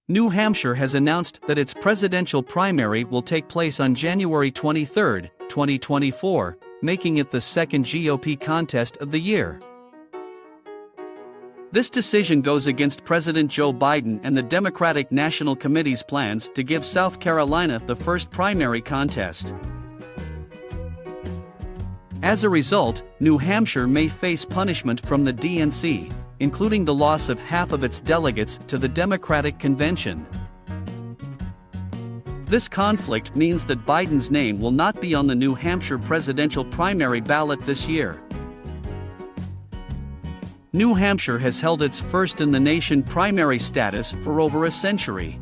New Hampshire has announced that its presidential primary will take place on January 23, 2024, making it the second GOP contest of the year. This decision goes against President Joe Biden and the Democratic National Committee's plans to give South Carolina the first primary contest. As a result, New Hampshire may face punishment from the DNC, including the loss of half of its delegates to the Democratic Convention. This conflict means that Biden's name will not be on the New Hampshire presidential primary ballot this year. New Hampshire has held its first-in-the-nation primary status for over a century.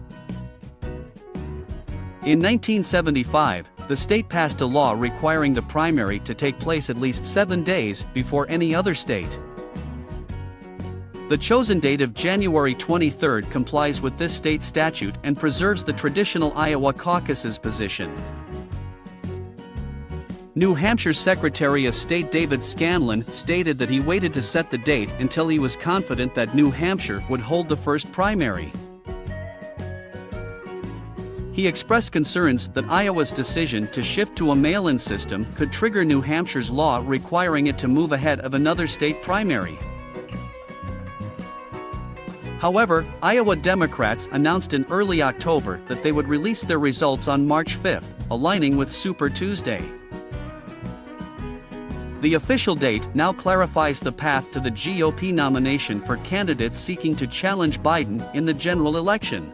In 1975, the state passed a law requiring the primary to take place at least 7 days before any other state. The chosen date of January 23 complies with this state statute and preserves the traditional Iowa caucus's position. New Hampshire Secretary of State David Scanlon stated that he waited to set the date until he was confident that New Hampshire would hold the first primary. He expressed concerns that Iowa's decision to shift to a mail-in system could trigger New Hampshire's law requiring it to move ahead of another state primary. However, Iowa Democrats announced in early October that they would release their results on March 5, aligning with Super Tuesday. The official date now clarifies the path to the GOP nomination for candidates seeking to challenge Biden in the general election.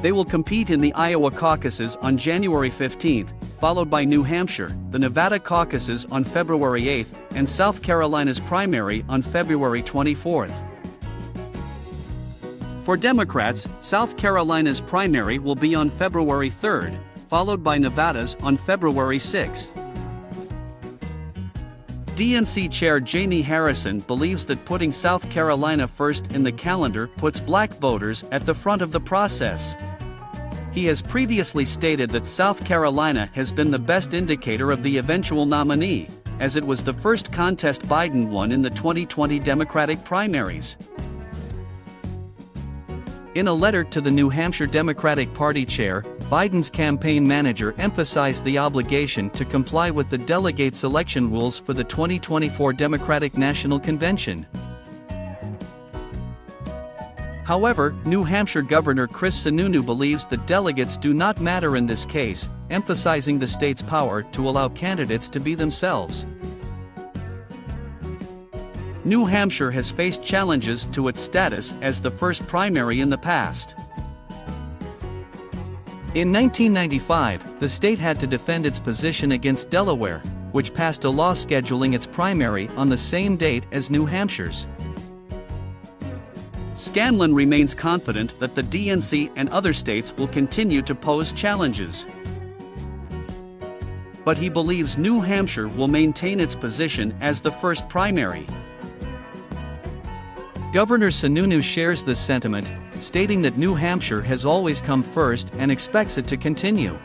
They will compete in the Iowa caucuses on January 15, followed by New Hampshire, the Nevada caucuses on February 8, and South Carolina's primary on February 24. For Democrats, South Carolina's primary will be on February 3, followed by Nevada's on February 6. DNC Chair Jamie Harrison believes that putting South Carolina first in the calendar puts black voters at the front of the process. He has previously stated that South Carolina has been the best indicator of the eventual nominee, as it was the first contest Biden won in the 2020 Democratic primaries. In a letter to the New Hampshire Democratic Party chair, Biden's campaign manager emphasized the obligation to comply with the delegate selection rules for the 2024 Democratic National Convention. However, New Hampshire Governor Chris Sununu believes that delegates do not matter in this case, emphasizing the state's power to allow candidates to be themselves. New Hampshire has faced challenges to its status as the first primary in the past. In 1995, the state had to defend its position against Delaware, which passed a law scheduling its primary on the same date as New Hampshire's. Scanlon remains confident that the DNC and other states will continue to pose challenges. But he believes New Hampshire will maintain its position as the first primary. Governor Sununu shares this sentiment, stating that New Hampshire has always come first and expects it to continue.